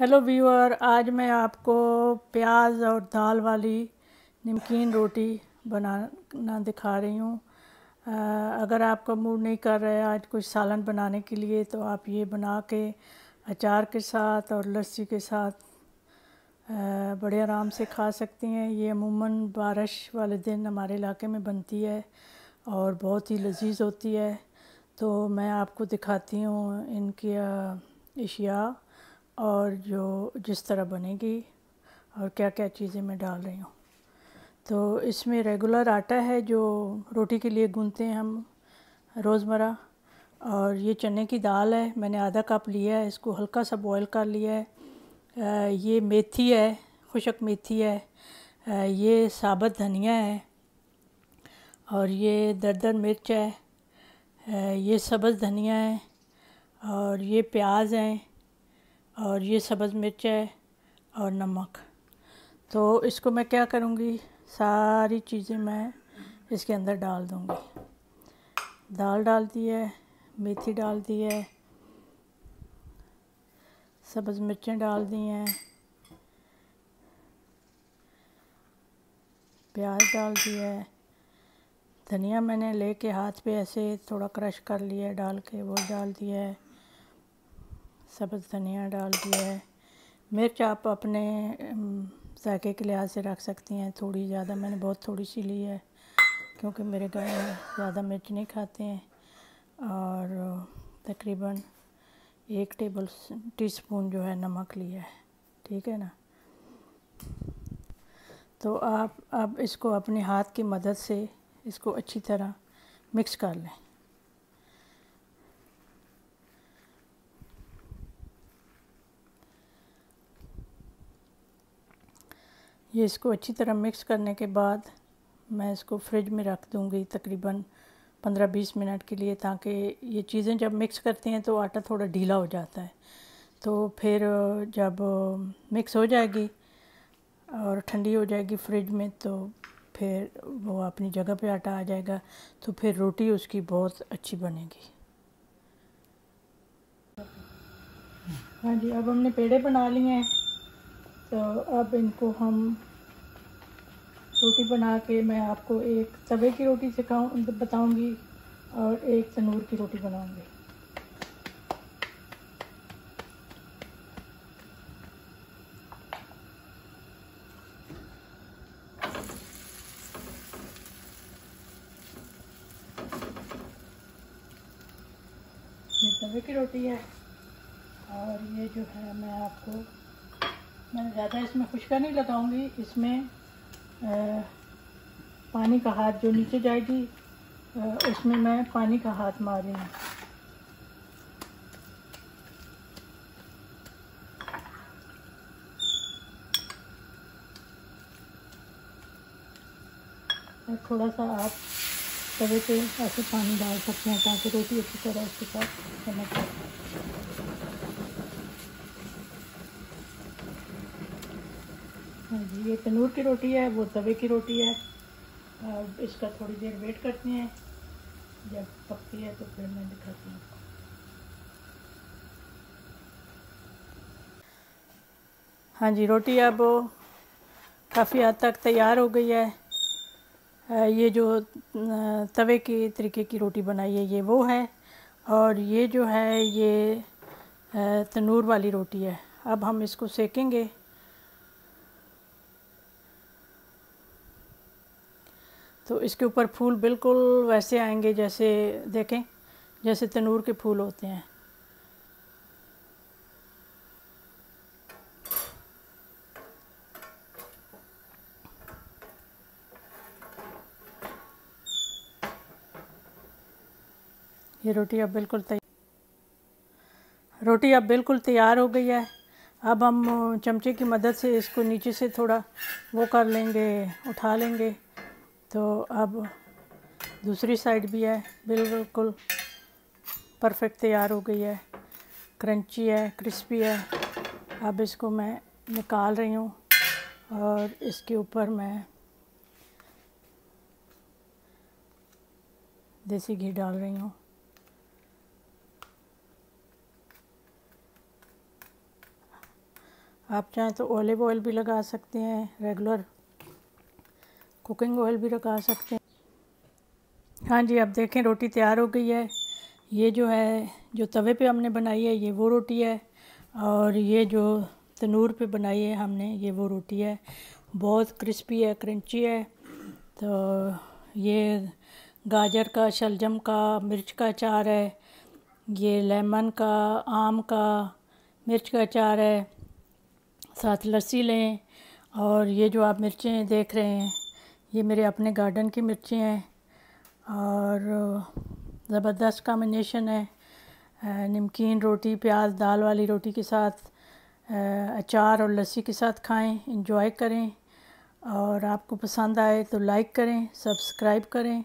Hello viewer, आज मैं आपको प्याज और दाल वाली नमकीन रोटी बनाना दिखा रही हूँ। अगर आपका मूड नहीं कर रहा है आज कुछ सालन बनाने के लिए तो आप ये बना के अचार के साथ और लस्सी के साथ बड़े आराम से खा सकती हैं। ये अमूमन बारिश वाले दिन हमारे इलाके में बनती है और बहुत ही लजीज होती है। तो मैं आपको दिखाती हूँ इनकी अशिया और जो जिस तरह बनेगी और क्या क्या चीज़ें मैं डाल रही हूँ। तो इसमें रेगुलर आटा है जो रोटी के लिए गूंथते हैं हम रोज़मर्रा, और ये चने की दाल है, मैंने आधा कप लिया है, इसको हल्का सा बॉईल कर लिया है। ये मेथी है, खुशक मेथी है, ये साबुत धनिया है, और ये दरदर मिर्च है, ये सब्ज़ धनिया है, और ये प्याज हैं, और ये सब्ज़ मिर्च है और नमक। तो इसको मैं क्या करूँगी, सारी चीज़ें मैं इसके अंदर डाल दूँगी। दाल डाल दी है, मेथी डाल दी है, सब्ज़ मिर्चें डाल दी हैं, प्याज डाल दिया है, धनिया मैंने लेके हाथ पे ऐसे थोड़ा क्रश कर लिया है डाल के, वो डाल दिया है, सब्ज़ धनिया डाल दिया है। मिर्च आप अपने जायके के लिहाज से रख सकती हैं, थोड़ी ज़्यादा, मैंने बहुत थोड़ी सी ली है क्योंकि मेरे घर में ज़्यादा मिर्च नहीं खाते हैं। और तकरीबन 1 टीस्पून जो है नमक लिया है, ठीक है ना। तो आप अब इसको अपने हाथ की मदद से इसको अच्छी तरह मिक्स कर लें। ये इसको अच्छी तरह मिक्स करने के बाद मैं इसको फ्रिज में रख दूँगी तकरीबन 15-20 मिनट के लिए, ताकि ये चीज़ें जब मिक्स करती हैं तो आटा थोड़ा ढीला हो जाता है। तो फिर जब मिक्स हो जाएगी और ठंडी हो जाएगी फ्रिज में, तो फिर वो अपनी जगह पे आटा आ जाएगा, तो फिर रोटी उसकी बहुत अच्छी बनेगी। हाँ जी, अब हमने पेड़े बना लिए हैं, तो अब इनको हम रोटी बना के मैं आपको एक तवे की रोटी बताऊंगी और एक तंदूर की रोटी बनाऊंगी। ये तवे की रोटी है, और ये जो है मैं ज़्यादा इसमें खुशका नहीं लगाऊंगी। इसमें पानी का हाथ जो नीचे जाएगी उसमें मैं पानी का हाथ मार रही हूँ। और थोड़ा सा आप तवे पे ऐसे पानी डाल सकते हैं ताकि रोटी अच्छी तरह उसके साथ चमक जाए। हाँ जी, ये तंदूर की रोटी है, वो तवे की रोटी है। अब इसका थोड़ी देर वेट करते हैं, जब पकती है तो फिर मैं दिखाती हूँ। हाँ जी, रोटी अब काफ़ी हद तक तैयार हो गई है। ये जो तवे की तरीके की रोटी बनाई है ये वो है, और ये जो है ये तंदूर वाली रोटी है। अब हम इसको सेकेंगे। तो इसके ऊपर फूल बिल्कुल वैसे आएंगे जैसे देखें, जैसे तंदूर के फूल होते हैं। ये रोटी अब बिल्कुल तैयार हो गई है। अब हम चमचे की मदद से इसको नीचे से थोड़ा वो कर लेंगे, उठा लेंगे। तो अब दूसरी साइड भी है, बिल्कुल परफेक्ट तैयार हो गई है, क्रंची है, क्रिस्पी है। अब इसको मैं निकाल रही हूँ और इसके ऊपर मैं देसी घी डाल रही हूँ। आप चाहें तो ऑलिव ऑयल भी लगा सकते हैं, रेगुलर कुकिंग ऑयल भी लगा सकते हैं। हाँ जी, अब देखें रोटी तैयार हो गई है। ये जो है जो तवे पे हमने बनाई है ये वो रोटी है, और ये जो तनूर पे बनाई है हमने ये वो रोटी है। बहुत क्रिस्पी है, क्रंची है। तो ये गाजर का, शलजम का, मिर्च का अचार है, ये लेमन का, आम का, मिर्च का अचार है। साथ लस्सी लें। और ये जो आप मिर्चें देख रहे हैं ये मेरे अपने गार्डन की मिर्चें हैं, और ज़बरदस्त कॉम्बिनेशन है। नमकीन रोटी, प्याज दाल वाली रोटी के साथ, अचार और लस्सी के साथ खाएं, इंजॉय करें। और आपको पसंद आए तो लाइक करें, सब्सक्राइब करें,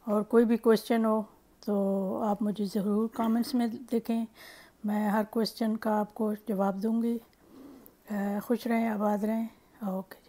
और कोई भी क्वेश्चन हो तो आप मुझे ज़रूर कमेंट्स में देखें, मैं हर क्वेश्चन का आपको जवाब दूंगी। खुश रहें, आबाद रहें। ओके।